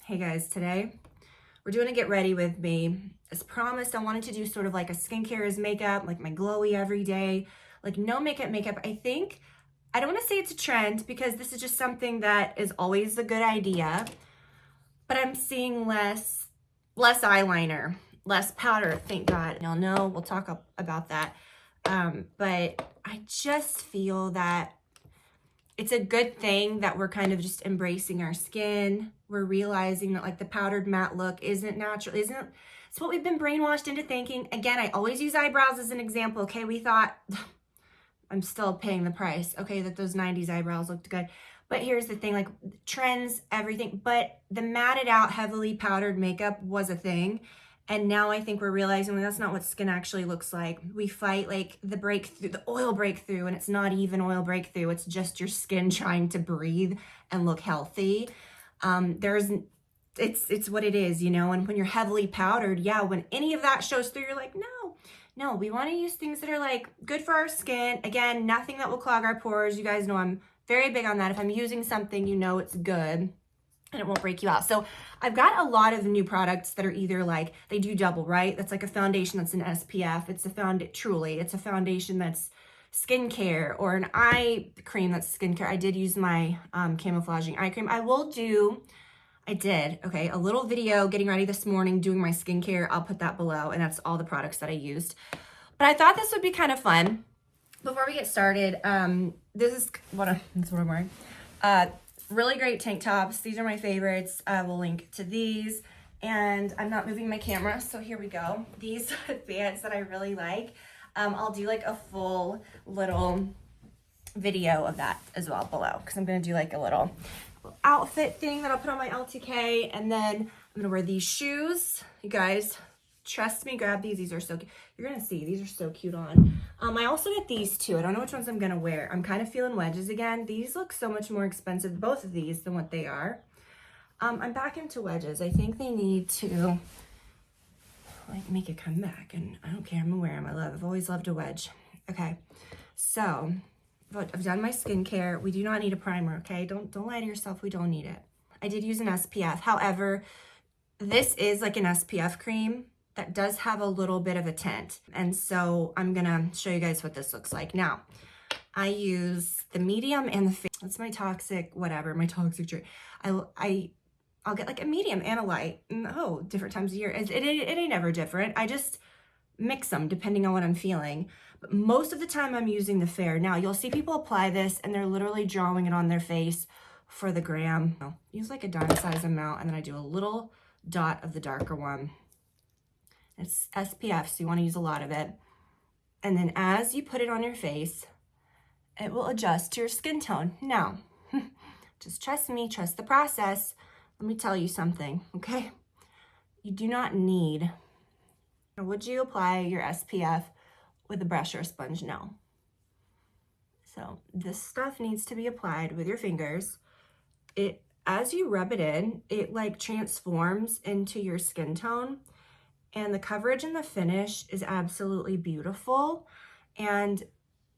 Hey guys, today we're doing a get ready with me. As promised, I wanted to do sort of like a skincare as makeup, like my glowy every day, like no makeup. I don't want to say it's a trend because this is just something that is always a good idea, but I'm seeing less eyeliner, less powder, thank God. Y'all know we'll talk about that. But I just feel that it's a good thing that we're kind of just embracing our skin. We're realizing that like the powdered matte look isn't natural, it's what we've been brainwashed into thinking. Again, I always use eyebrows as an example. Okay, we thought, I'm still paying the price, okay, that those 90s eyebrows looked good. But here's the thing, like trends, everything, but the matted out, heavily powdered makeup was a thing. And now I think we're realizing that's not what skin actually looks like. We fight like the breakthrough, the oil breakthrough, and it's not even oil breakthrough. It's just your skin trying to breathe and look healthy. It's what it is, you know. And when you're heavily powdered, yeah, when any of that shows through, you're like, no, we want to use things that are like good for our skin. Again, nothing that will clog our pores. You guys know I'm very big on that. If I'm using something, you know it's good and it won't break you out. So I've got a lot of new products that are either like, they do double, right? That's like a foundation that's an SPF. It's a foundation that's skincare, or an eye cream that's skincare. I did use my camouflaging eye cream. I did, okay, a little video getting ready this morning doing my skincare. I'll put that below, and that's all the products that I used. But I thought this would be kind of fun. Before we get started, this is what I'm wearing. Really great tank tops. These are my favorites. I will link to these. And I'm not moving my camera, so here we go. These are pants that I really like. I'll do like a full little video of that as well below, because I'm going to do like a little outfit thing that I'll put on my LTK. And then I'm going to wear these shoes. You guys, trust me, grab these. These are so cute. You're going to see, these are so cute on. I also get these too. I don't know which ones I'm going to wear. I'm kind of feeling wedges again. These look so much more expensive, both of these, than what they are. I'm back into wedges. I think they need to like make a comeback, and I don't care. I'm going to wear them. I've always loved a wedge. Okay. So I've done my skincare. We do not need a primer, okay? Don't lie to yourself. We don't need it. I did use an SPF. However, this is like an SPF cream that does have a little bit of a tint. And so I'm gonna show you guys what this looks like. Now, I use the medium and the that's my toxic, whatever, my toxic trait. I'll get like a medium and a light. Different times of year. It ain't never different. I just mix them depending on what I'm feeling. But most of the time I'm using the fair. Now, you'll see people apply this and they're literally drawing it on their face for the gram. I'll use like a dime size amount, and then I do a little dot of the darker one. It's SPF, so you want to use a lot of it. And then as you put it on your face, it will adjust to your skin tone. Now, just trust me, trust the process. Let me tell you something, okay? You do not need, would you apply your SPF with a brush or a sponge? No. So this stuff needs to be applied with your fingers. As you rub it in, it like transforms into your skin tone. And the coverage and the finish is absolutely beautiful. And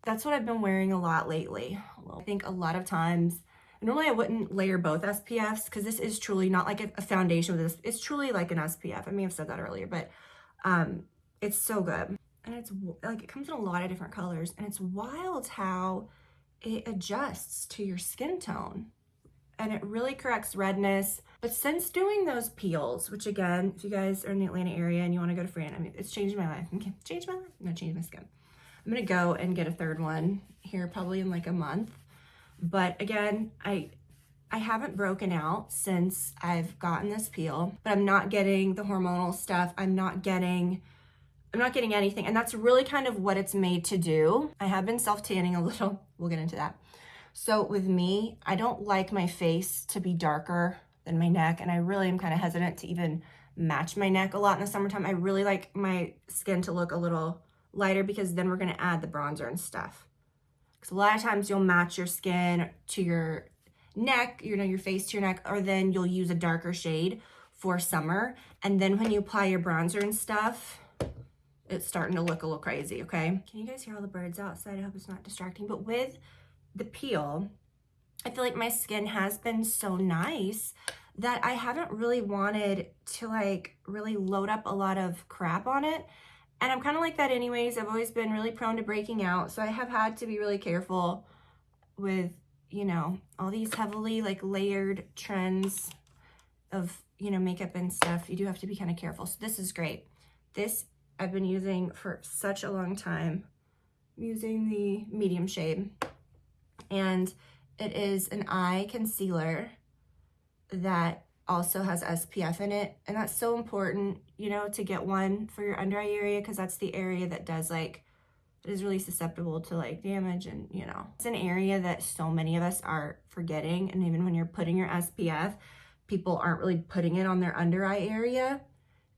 that's what I've been wearing a lot lately. I think a lot of times, normally I wouldn't layer both SPFs because this is truly not like a foundation with this. It's truly like an SPF. I may have said that earlier, but it's so good. And it's like, it comes in a lot of different colors, and it's wild how it adjusts to your skin tone. And it really corrects redness. But since doing those peels, which again, if you guys are in the Atlanta area and you want to go to Fran, I mean, it's changed my life. Okay, changed my life. I'm gonna change my skin. I'm gonna go and get a third one here probably in like a month. But again, I haven't broken out since I've gotten this peel, but I'm not getting the hormonal stuff. I'm not getting anything. And that's really kind of what it's made to do. I have been self-tanning a little. We'll get into that. So with me, I don't like my face to be darker than my neck, and I really am kind of hesitant to even match my neck a lot in the summertime. I really like my skin to look a little lighter, because then we're going to add the bronzer and stuff. Because a lot of times you'll match your skin to your neck, your face to your neck, or then you'll use a darker shade for summer. And then when you apply your bronzer and stuff, it's starting to look a little crazy, okay? Can you guys hear all the birds outside? I hope it's not distracting. But with the peel, I feel like my skin has been so nice that I haven't really wanted to like really load up a lot of crap on it. And I'm kind of like that anyways. I've always been really prone to breaking out. So I have had to be really careful with, you know, all these heavily like layered trends of, you know, makeup and stuff. You do have to be kind of careful. So this is great. This I've been using for such a long time. I'm using the medium shade, and it is an eye concealer that also has SPF in it. And that's so important, you know, to get one for your under eye area, because that's the area that does like, it is really susceptible to like damage. And you know, it's an area that so many of us are forgetting. And even when you're putting your SPF, people aren't really putting it on their under eye area.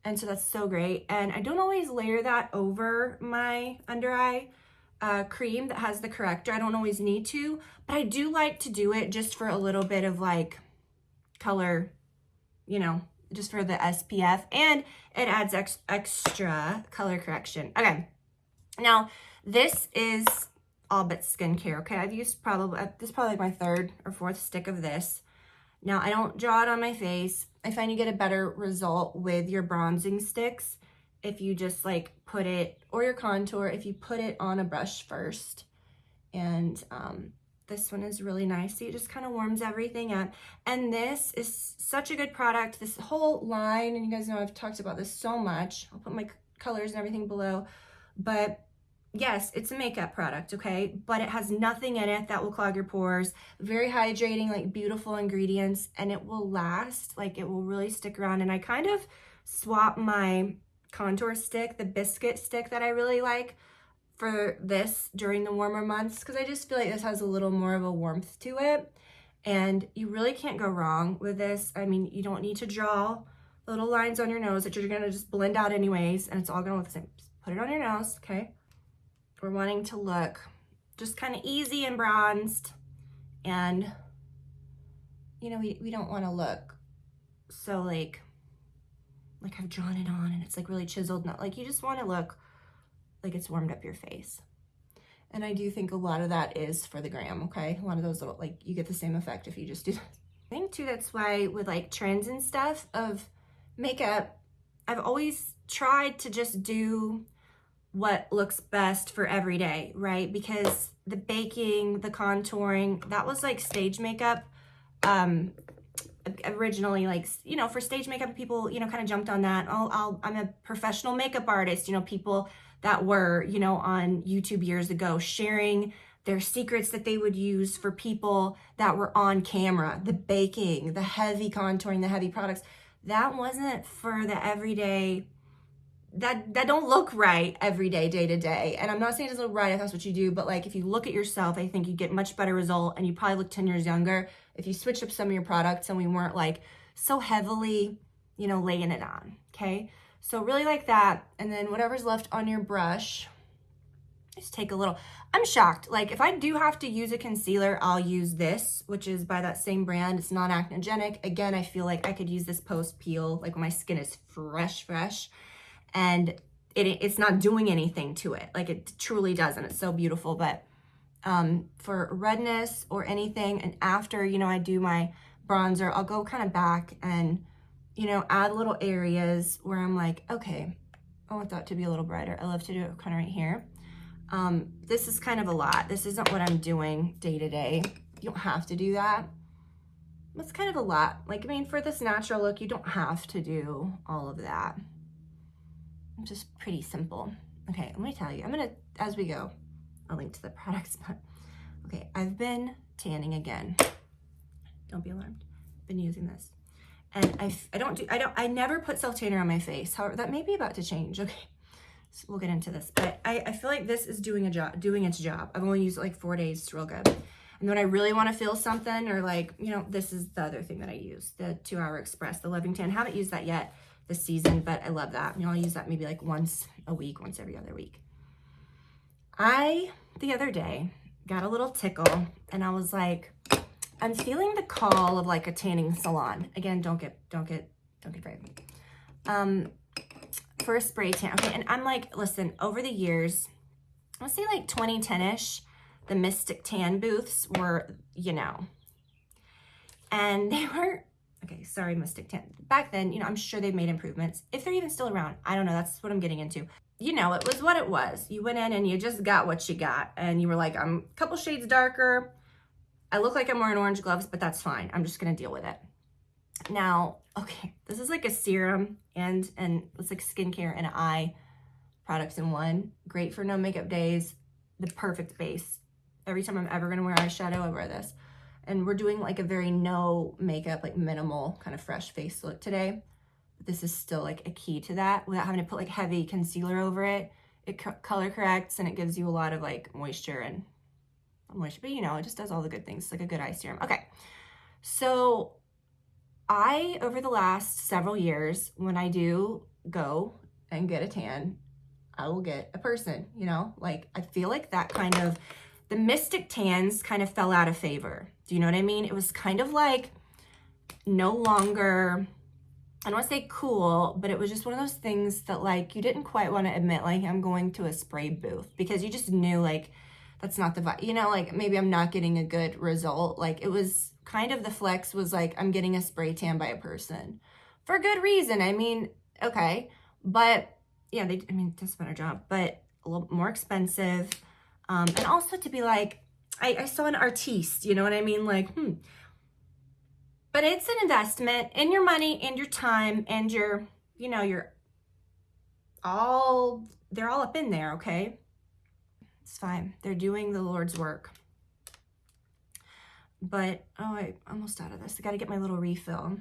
And so that's so great. And I don't always layer that over my under eye cream that has the corrector. I don't always need to, but I do like to do it just for a little bit of like color, you know, just for the SPF, and it adds extra color correction. Okay, now this is all but skincare. Okay, I've used this is probably like my third or fourth stick of this. Now I don't draw it on my face. I find you get a better result with your bronzing sticks if you just like put it, or your contour, if you put it on a brush first. And this one is really nice. So it just kind of warms everything up. And this is such a good product. This whole line, and you guys know I've talked about this so much. I'll put my colors and everything below. But yes, it's a makeup product, okay? But it has nothing in it that will clog your pores. Very hydrating, like beautiful ingredients, and it will last. Like it will really stick around. And I kind of swap my contour stick, the biscuit stick that I really like, for this during the warmer months, because I just feel like this has a little more of a warmth to it, and you really can't go wrong with this. I mean, you don't need to draw little lines on your nose that you're gonna just blend out anyways, and it's all gonna look the same. Just put it on your nose, okay? We're wanting to look just kind of easy and bronzed, and you know, we don't want to look so like I've drawn it on and it's like really chiseled. Not like, you just want to look like it's warmed up your face. And I do think a lot of that is for the Grwm, okay? A lot of those little, like, you get the same effect if you just do that. I think too, that's why with like trends and stuff of makeup, I've always tried to just do what looks best for every day, right? Because the baking, the contouring, that was like stage makeup. Originally, like, you know, for stage makeup, people, you know, kind of jumped on that. I'm a professional makeup artist, you know, people that were, you know, on YouTube years ago sharing their secrets that they would use for people that were on camera. The baking, the heavy contouring, the heavy products, that wasn't for the everyday, that don't look right every day, day to day. And I'm not saying it doesn't look right if that's what you do, but like if you look at yourself, I think you get much better result, and you probably look 10 years younger if you switch up some of your products and we weren't like so heavily, you know, laying it on, okay? So really like that. And then whatever's left on your brush, just take a little. I'm shocked. Like if I do have to use a concealer, I'll use this, which is by that same brand. It's non-acnogenic. Again, I feel like I could use this post peel, like when my skin is fresh, and it's not doing anything to it. Like it truly doesn't. It's so beautiful. But for redness or anything, and after, you know, I do my bronzer, I'll go kind of back and, you know, add little areas where I'm like, okay, I want that to be a little brighter. I love to do it kind of right here. This is kind of a lot. This isn't what I'm doing day to day. You don't have to do that. It's kind of a lot. Like, I mean, for this natural look, you don't have to do all of that. It's just pretty simple. Okay, let me tell you, I'm gonna, as we go, I'll link to the products, but okay, I've been tanning again. Don't be alarmed. I've been using this. And I never put self-tanner on my face. However, that may be about to change. Okay, so we'll get into this. But I feel like this is doing its job. I've only used it like 4 days. It's real good. And when I really want to feel something, or like, you know, this is the other thing that I use, the 2 Hour Express, the Loving Tan. Haven't used that yet this season, but I love that. You know, I'll use that maybe like once a week, once every other week. The other day, got a little tickle, and I was like, I'm feeling the call of like a tanning salon. Again, don't get brave. For a spray tan. Okay, and I'm like, listen, over the years, I'll say like 2010-ish, the Mystic Tan booths were, you know, and they were, okay, sorry, Mystic Tan. Back then, you know, I'm sure they've made improvements. If they're even still around, I don't know. That's what I'm getting into. You know, it was what it was. You went in and you just got what you got. And you were like, I'm a couple shades darker. I look like I'm wearing orange gloves, but that's fine. I'm just going to deal with it. Now, okay, this is like a serum and it's like skincare and eye products in one. Great for no makeup days. The perfect base. Every time I'm ever going to wear eyeshadow, I wear this. And we're doing like a very no makeup, like minimal kind of fresh face look today. But this is still like a key to that without having to put like heavy concealer over it. It color corrects and it gives you a lot of like moisture and moisture, but you know, it just does all the good things. It's like a good eye serum. Okay. So over the last several years, when I do go and get a tan, I will get a person, you know, like I feel like that kind of, the Mystic Tans kind of fell out of favor. Do you know what I mean? It was kind of like no longer, I don't want to say cool, but it was just one of those things that like you didn't quite want to admit, like I'm going to a spray booth, because you just knew like that's not the vibe, you know, like maybe I'm not getting a good result. Like it was kind of the flex was like I'm getting a spray tan by a person for good reason. I mean, okay, but yeah, I mean, it does a better job, but a little more expensive. And also to be like, I saw an artiste, you know what I mean? Like, but it's an investment in your money and your time and your, you know, they're all up in there, okay? It's fine. They're doing the Lord's work. But, oh, I'm almost out of this. I got to get my little refill.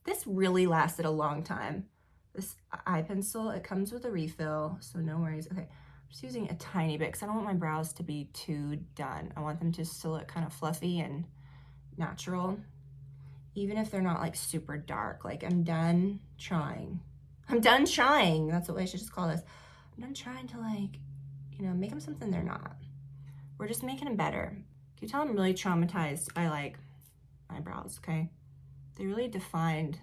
This really lasted a long time. This eye pencil, it comes with a refill, so no worries. Okay. Just using a tiny bit because I don't want my brows to be too done. I want them just to look kind of fluffy and natural, even if they're not like super dark. Like I'm done trying. I'm done trying. That's what I should just call this. I'm done trying to like, you know, make them something they're not. We're just making them better. Can you tell I'm really traumatized by like eyebrows, okay? They really defined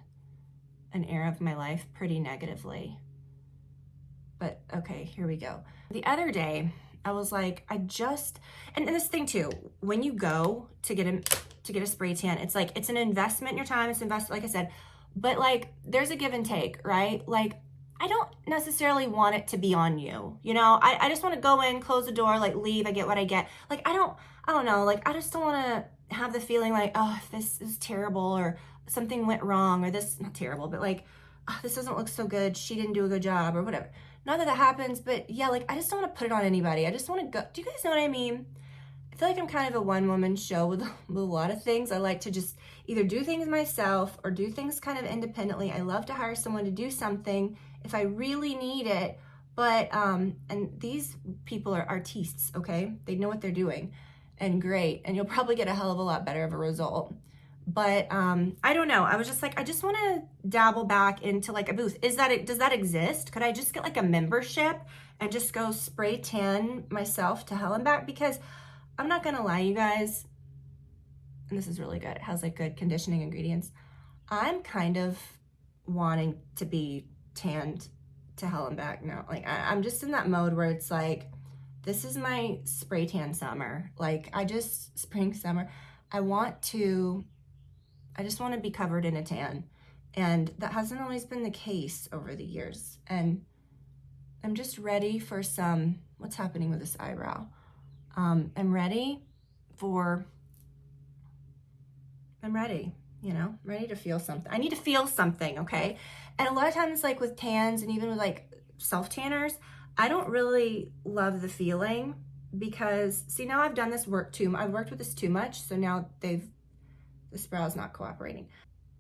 an era of my life pretty negatively. But okay, here we go. The other day, I was like, and this thing too, when you go to get a spray tan, it's like, it's an investment in your time, it's like I said, but like, there's a give and take, right? Like, I don't necessarily want it to be on you, you know? I just want to go in, close the door, like leave, I get what I get. Like, I don't know, like, I just don't want to have the feeling like, oh, this is terrible, or something went wrong, or this, not terrible, but like, oh, this doesn't look so good, she didn't do a good job, or whatever. Not that happens, but yeah, like, I just don't want to put it on anybody. I just want to go, do you guys know what I mean? I feel like I'm kind of a one-woman show with a lot of things. I like to just either do things myself or do things kind of independently. I love to hire someone to do something if I really need it. But, and these people are artistes, okay? They know what they're doing, and great. And you'll probably get a hell of a lot better of a result. But I don't know. I was just like, I just want to dabble back into like a booth. Does that exist? Could I just get like a membership and just go spray tan myself to hell and back? Because I'm not going to lie, you guys, and this is really good. It has like good conditioning ingredients. I'm kind of wanting to be tanned to hell and back now. Like I'm just in that mode where it's like, this is my spray tan summer. Like spring, summer. I just want to be covered in a tan. And that hasn't always been the case over the years. And I'm just ready for what's happening with this eyebrow? I'm ready, you know, ready to feel something. I need to feel something, okay? And a lot of times, like with tans and even with like self-tanners, I don't really love the feeling because, see, now I've done this work I've worked with this too much, so now this brow is not cooperating.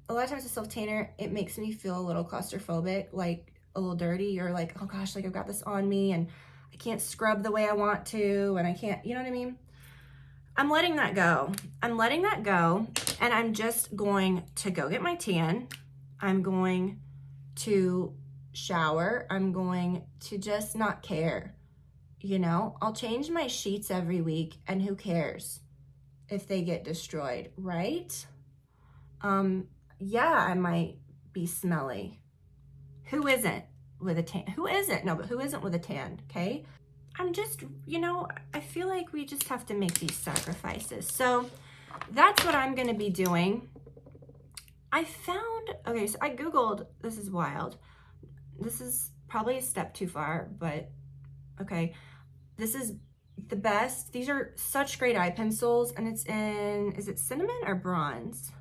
A lot of times a self-tanner, it makes me feel a little claustrophobic, like a little dirty, or like, oh gosh, like I've got this on me and I can't scrub the way I want to, and I can't, you know what I mean? I'm letting that go. And I'm just going to go get my tan. I'm going to shower. I'm going to just not care. You know, I'll change my sheets every week, and who cares if they get destroyed, right? Yeah, I might be smelly. Who isn't with a tan? Who isn't? No, but who isn't with a tan, okay? I'm just, you know, I feel like we just have to make these sacrifices. So that's what I'm going to be doing. I found, okay, so I Googled, this is wild. This is probably a step too far, but okay. This is the best. These are such great eye pencils, and it's in, is it cinnamon or bronze?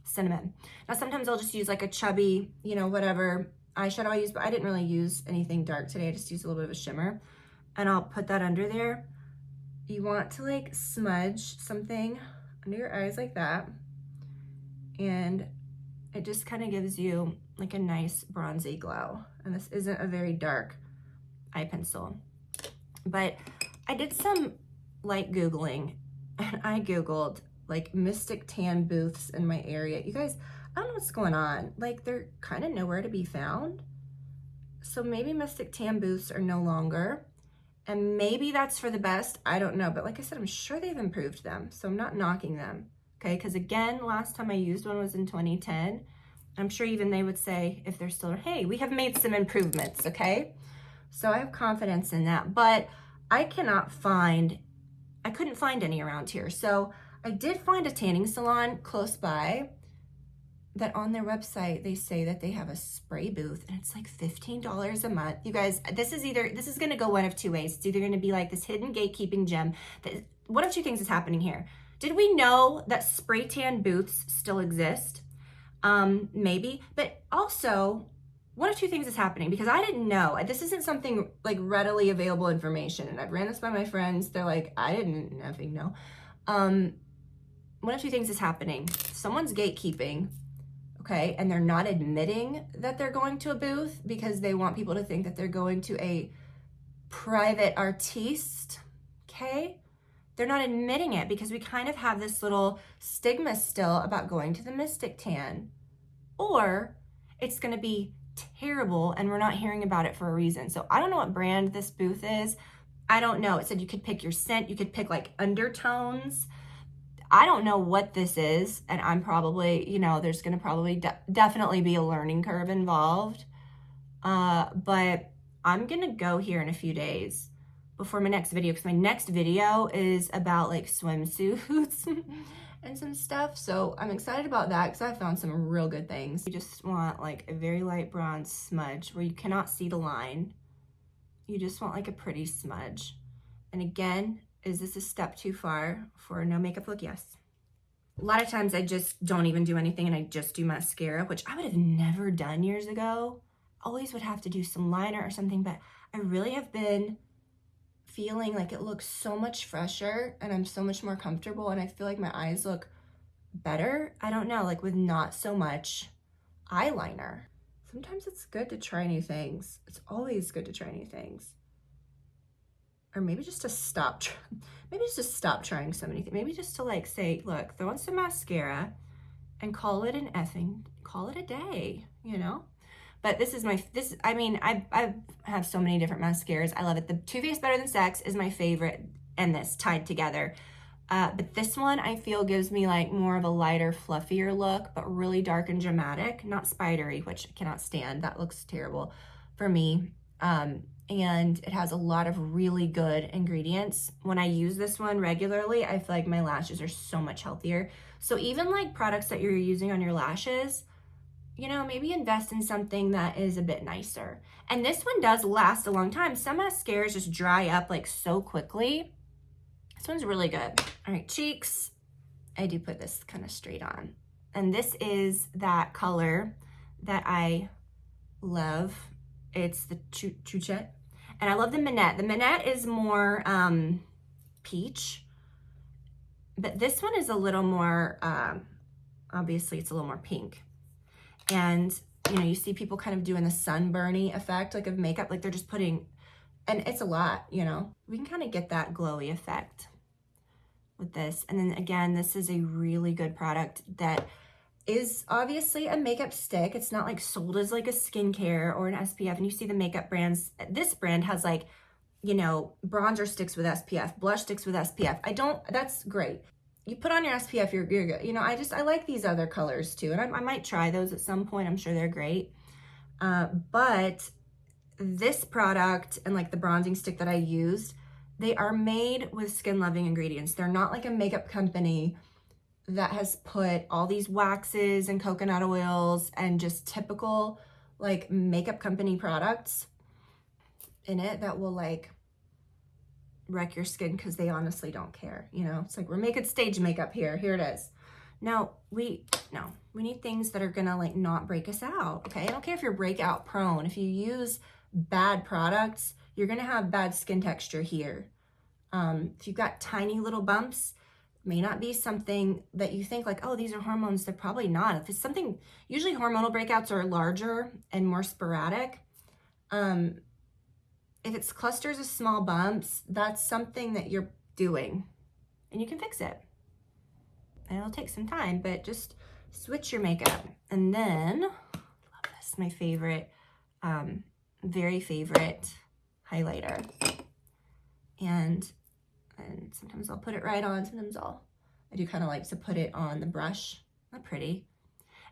Cinnamon. Now sometimes I'll just use like a chubby, you know, whatever eyeshadow I use, but I didn't really use anything dark today. I just used a little bit of a shimmer, and I'll put that under there. You want to like smudge something under your eyes like that, and it just kind of gives you like a nice bronzy glow. And this isn't a very dark eye pencil. But I did some light Googling, and I Googled like Mystic Tan booths in my area. You guys, I don't know what's going on. Like, they're kind of nowhere to be found. So maybe Mystic Tan booths are no longer, and maybe that's for the best. I don't know. But like I said, I'm sure they've improved them. So I'm not knocking them. Okay, because again, last time I used one was in 2010. I'm sure even they would say, if they're still, hey, we have made some improvements, okay? So I have confidence in that, but I couldn't find any around here. So I did find a tanning salon close by that on their website, they say that they have a spray booth, and it's like $15 a month. You guys, this is gonna go one of two ways. It's either gonna be like this hidden gatekeeping gem. One of two things is happening here. Did we know that spray tan booths still exist? Maybe, but also one of two things is happening, because I didn't know. This isn't something like readily available information, and I've ran this by my friends. They're like, I didn't nothing know. One of two things is happening. Someone's gatekeeping, okay, and they're not admitting that they're going to a booth because they want people to think that they're going to a private artiste, okay? They're not admitting it because we kind of have this little stigma still about going to the Mystic Tan. Or it's going to be terrible and we're not hearing about it for a reason. So I don't know what brand this booth is. I don't know. It said you could pick your scent. You could pick like undertones. I don't know what this is. And I'm probably, you know, there's going to probably definitely be a learning curve involved. But I'm going to go here in a few days before my next video, because my next video is about like swimsuits and some stuff. So I'm excited about that because I found some real good things. You just want like a very light bronze smudge where you cannot see the line. You just want like a pretty smudge. And again, is this a step too far for a no makeup look? Yes. A lot of times I just don't even do anything and I just do mascara, which I would have never done years ago. Always would have to do some liner or something, but I really have been feeling like it looks so much fresher and I'm so much more comfortable, and I feel like my eyes look better. I don't know, like with not so much eyeliner. Sometimes it's good to try new things. It's always good to try new things. Or maybe just to stop trying so many things. Maybe just to like say, look, throw on some mascara and call it a day, you know? But this is I mean, I have so many different mascaras. I love it. The Too Faced Better Than Sex is my favorite, and this tied together. But this one I feel gives me like more of a lighter, fluffier look, but really dark and dramatic, not spidery, which I cannot stand. That looks terrible for me. And it has a lot of really good ingredients. When I use this one regularly, I feel like my lashes are so much healthier. So even like products that you're using on your lashes, you know, maybe invest in something that is a bit nicer. And this one does last a long time. Some mascaras just dry up like so quickly. This one's really good. All right, cheeks. I do put this kind of straight on. And this is that color that I love. It's the Chuchet. And I love the Minette. The Minette is more peach. But this one is a little more, obviously it's a little more pink. And, you know, you see people kind of doing the sunburny effect, like of makeup, like they're just putting, and it's a lot, you know. We can kind of get that glowy effect with this. And then again, this is a really good product that is obviously a makeup stick. It's not like sold as like a skincare or an SPF. And you see the makeup brands, this brand has like, you know, bronzer sticks with SPF, blush sticks with SPF. That's great. You put on your SPF, you're good. You know, I like these other colors too. And I might try those at some point. I'm sure they're great. But this product and like the bronzing stick that I used, they are made with skin loving ingredients. They're not like a makeup company that has put all these waxes and coconut oils and just typical like makeup company products in it that will like wreck your skin because they honestly don't care, you know? It's like, we're making stage makeup here. Here it is. No, we need things that are gonna like not break us out, okay? I don't care if you're breakout prone. If you use bad products, you're gonna have bad skin texture here. If you've got tiny little bumps, may not be something that you think like, oh, these are hormones. They're probably not. If it's something, usually hormonal breakouts are larger and more sporadic. If it's clusters of small bumps, that's something that you're doing and you can fix it. And it'll take some time, but just switch your makeup. And then, love this, my favorite, very favorite highlighter. And sometimes I'll put it right on, sometimes I do kind of like to put it on the brush. Not pretty.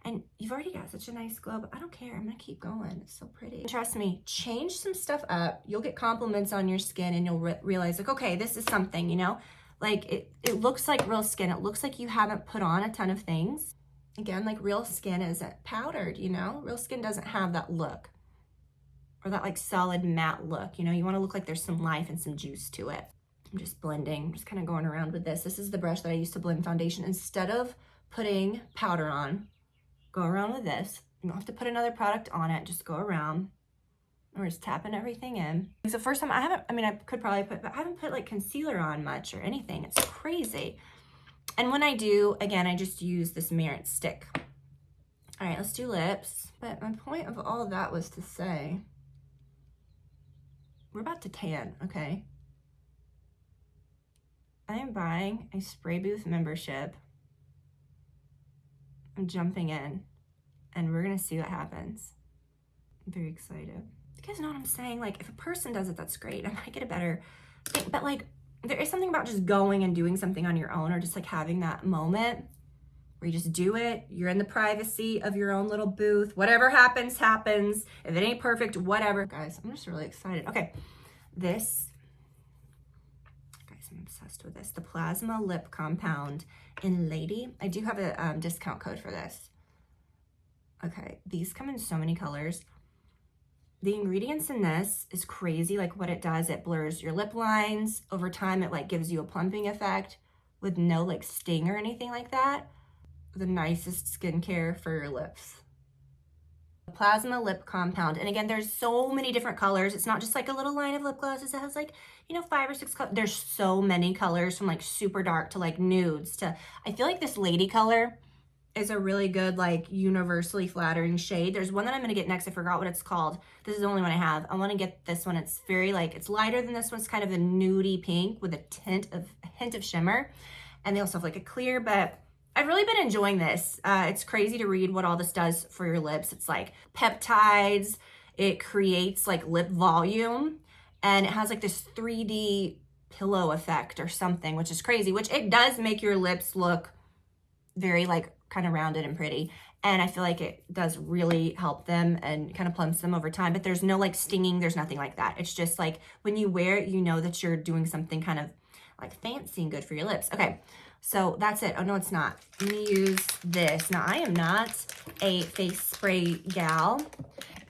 And you've already got such a nice glow, but I don't care. I'm gonna keep going. It's so pretty. Trust me, change some stuff up. You'll get compliments on your skin and you'll realize like, okay, this is something, you know? Like it looks like real skin. It looks like you haven't put on a ton of things. Again, like real skin isn't powdered, you know? Real skin doesn't have that look or that like solid matte look. You know, you wanna look like there's some life and some juice to it. I'm just blending, I'm just kind of going around with this. This is the brush that I used to blend foundation. Instead of putting powder on, go around with this. You don't have to put another product on it, just go around. We're just tapping everything in. It's the first time I could probably put, but I haven't put like concealer on much or anything. It's crazy. And when I do, again, I just use this Merit stick. All right, let's do lips. But my point of all of that was to say, we're about to tan, okay? I am buying a spray booth membership. I'm jumping in and we're gonna see what happens. I'm very excited. You guys know what I'm saying? Like if a person does it, that's great. I might get a better thing, but like there is something about just going and doing something on your own or just like having that moment where you just do it. You're in the privacy of your own little booth. Whatever happens, happens. If it ain't perfect, whatever. Guys, I'm just really excited. Okay, I'm obsessed with this. The Plasma Lip Compound in Lady. I do have a discount code for this. Okay, these come in so many colors. The ingredients in this is crazy. Like what it does, it blurs your lip lines. Over time, it like gives you a plumping effect with no like sting or anything like that. The nicest skincare for your lips. Plasma Lip Compound. And again, there's so many different colors. It's not just like a little line of lip glosses. It has like, you know, 5 or 6 colors. There's so many colors from like super dark to like nudes to, I feel like this Lady color is a really good, like universally flattering shade. There's one that I'm going to get next. I forgot what it's called. This is the only one I have. I want to get this one. It's very like, it's lighter than this one. It's kind of a nudie pink with a hint of shimmer. And they also have like a clear, but I've really been enjoying this. It's crazy to read what all this does for your lips. It's like peptides. It creates like lip volume and it has like this 3D pillow effect or something, which is crazy, which it does make your lips look very like kind of rounded and pretty. And I feel like it does really help them and kind of plumps them over time, but there's no like stinging. There's nothing like that. It's just like when you wear it, you know that you're doing something kind of like fancy and good for your lips. Okay. So that's it. Oh, no, it's not. Let me use this. Now, I am not a face spray gal.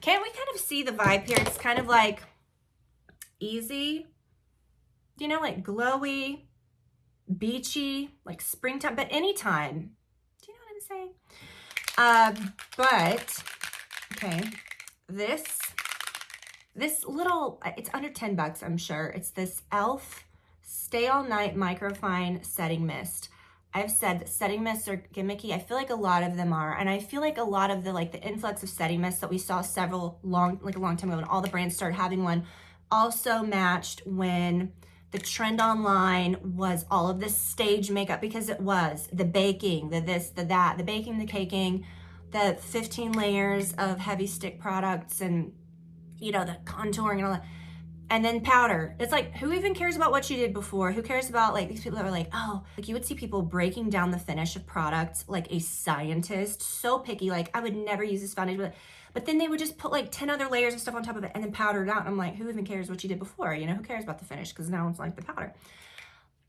Can't we kind of see the vibe here? It's kind of like easy, you know, like glowy, beachy, like springtime, but anytime. Do you know what I'm saying? But, okay, this little, it's under 10 bucks, I'm sure. It's this e.l.f. Stay All Night Microfine Setting Mist. I've said that setting mists are gimmicky. I feel like a lot of them are. And I feel like a lot of the like the influx of setting mists that we saw a long time ago when all the brands started having one also matched when the trend online was all of this stage makeup, because it was the baking, the this, the that, the baking, the caking, the 15 layers of heavy stick products and, you know, the contouring and all that. And then powder. It's like, who even cares about what you did before? Who cares about like these people that are like, oh, like you would see people breaking down the finish of products like a scientist, so picky, like I would never use this foundation, but then they would just put like 10 other layers of stuff on top of it and then powder it out. And I'm like, who even cares what you did before? You know, who cares about the finish? Because now it's like the powder.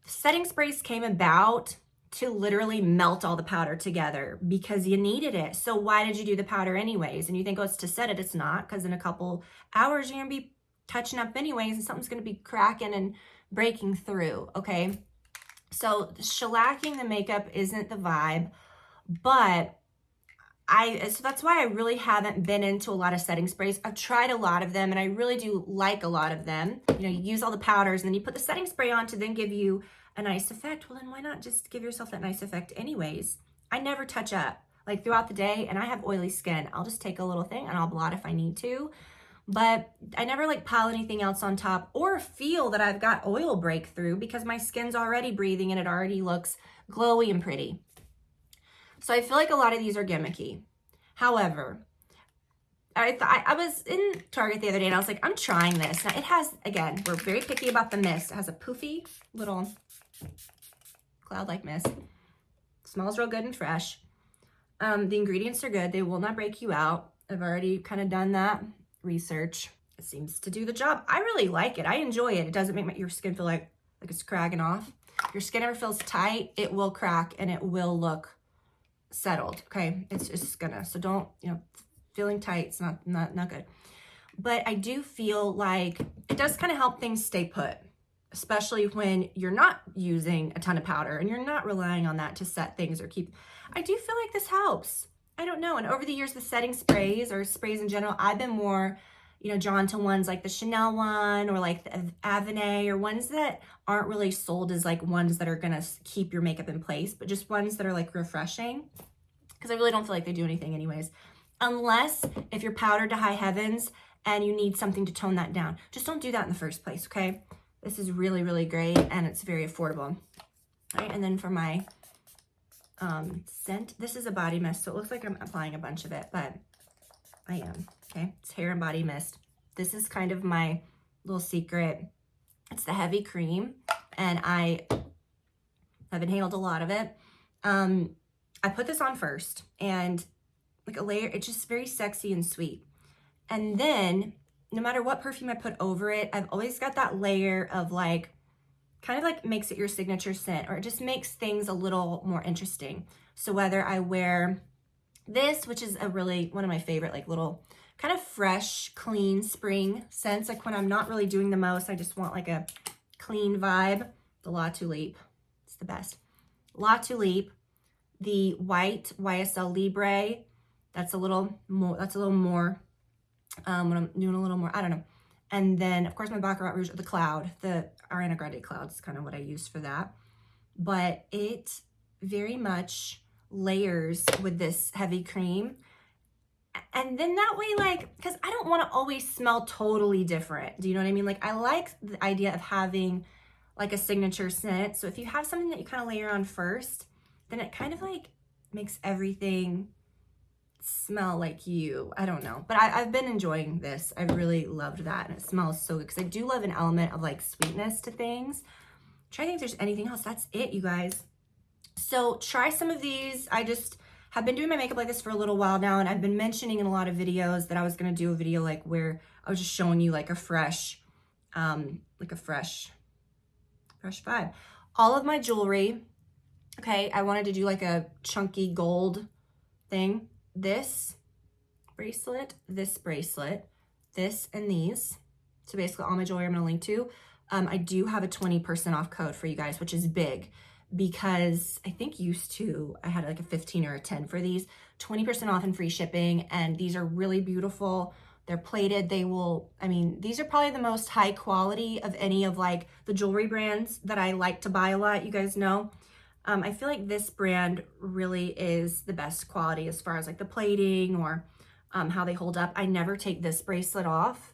Setting sprays came about to literally melt all the powder together because you needed it. So why did you do the powder anyways? And you think, oh, it's to set it. It's not, because in a couple hours, you're going to be touching up anyways, and something's going to be cracking and breaking through, okay? So shellacking the makeup isn't the vibe, but so that's why I really haven't been into a lot of setting sprays. I've tried a lot of them, and I really do like a lot of them. You know, you use all the powders, and then you put the setting spray on to then give you a nice effect. Well, then why not just give yourself that nice effect anyways? I never touch up, like, throughout the day, and I have oily skin. I'll just take a little thing, and I'll blot if I need to. But I never, like, pile anything else on top or feel that I've got oil breakthrough because my skin's already breathing and it already looks glowy and pretty. So I feel like a lot of these are gimmicky. However, I was in Target the other day and I was like, I'm trying this. Now it has, again, we're very picky about the mist. It has a poofy little cloud-like mist. Smells real good and fresh. The ingredients are good. They will not break you out. I've already kind of done that research. It seems to do the job. I really like it. I enjoy it. It doesn't make your skin feel like it's cracking off. If your skin ever feels tight, it will crack and it will look settled. Okay, it's just gonna. So don't, feeling tight. It's not good. But I do feel like it does kind of help things stay put, especially when you're not using a ton of powder and you're not relying on that to set things or keep. I do feel like this helps. I don't know. And over the years, the setting sprays or sprays in general, I've been more, drawn to ones like the Chanel one or like the Avonay, or ones that aren't really sold as like ones that are going to keep your makeup in place, but just ones that are like refreshing, because I really don't feel like they do anything anyways. Unless if you're powdered to high heavens and you need something to tone that down. Just don't do that in the first place, okay? This is really, really great, and it's very affordable. All right, and then for my scent, this is a body mist, so it looks like I'm applying a bunch of it, but I am, okay? It's hair and body mist. This is kind of my little secret. It's the heavy cream, and I've inhaled a lot of it. I put this on first, and like a layer, it's just very sexy and sweet. And then no matter what perfume I put over it, I've always got that layer of like, kind of like makes it your signature scent, or it just makes things a little more interesting. So whether I wear this, which is one of my favorite, like little kind of fresh, clean spring scents, like when I'm not really doing the most, I just want like a clean vibe. The La Tulipe, it's the best. La Tulipe, the white YSL Libre, that's a little more, when I'm doing a little more, I don't know. And then, of course, my Baccarat Rouge, the Cloud, the Ariana Grande Cloud is kind of what I use for that. But it very much layers with this heavy cream. And then that way, like, because I don't want to always smell totally different. Do you know what I mean? Like, I like the idea of having like a signature scent. So if you have something that you kind of layer on first, then it kind of like makes everything smell like you. I don't know, but I've been enjoying this. I really loved that, and it smells so good because I do love an element of like sweetness to things. Try to think if there's anything else. That's it, you guys. So try some of these. I just have been doing my makeup like this for a little while now, and I've been mentioning in a lot of videos that I was going to do a video like where I was just showing you like a fresh vibe. All of my jewelry, okay, I wanted to do like a chunky gold thing. This bracelet, this and these. So basically all my jewelry I'm going to link to. I do have a 20% off code for you guys, which is big because I think used to I had like a 15 or a 10 for these. 20% off and free shipping, and these are really beautiful. They're plated. These are probably the most high quality of any of like the jewelry brands that I like to buy a lot. You guys know. I feel like this brand really is the best quality as far as like the plating or how they hold up. I never take this bracelet off,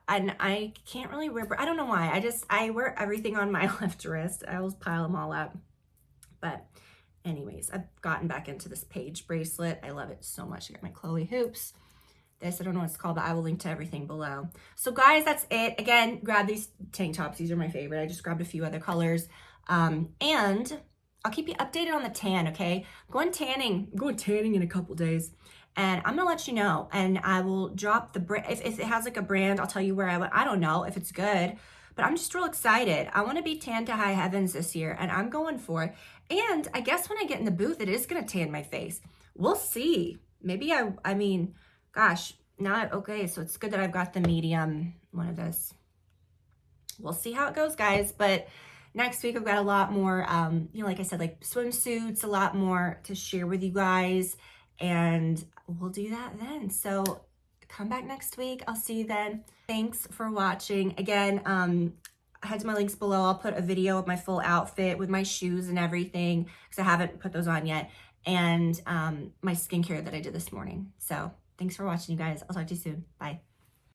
and I can't really wear, I don't know why. I wear everything on my left wrist. I always pile them all up. But anyways, I've gotten back into this Paige bracelet. I love it so much. I got my Chloe hoops. This, I don't know what it's called, but I will link to everything below. So guys, that's it. Again, grab these tank tops. These are my favorite. I just grabbed a few other colors. And I'll keep you updated on the tan, okay? I'm going tanning in a couple days, and I'm gonna let you know. And I will drop the brand. If it has like a brand, I'll tell you where I went. I don't know if it's good, but I'm just real excited. I want to be tan to high heavens this year, and I'm going for it. And I guess when I get in the booth, it is going to tan my face. We'll see. Maybe I mean, gosh, not okay. So it's good that I've got the medium one of this. We'll see how it goes, guys. But next week, I've got a lot more, you know, like I said, like swimsuits, a lot more to share with you guys. And we'll do that then. So come back next week. I'll see you then. Thanks for watching. Again, head to my links below. I'll put a video of my full outfit with my shoes and everything because I haven't put those on yet. And my skincare that I did this morning. So thanks for watching, you guys. I'll talk to you soon. Bye.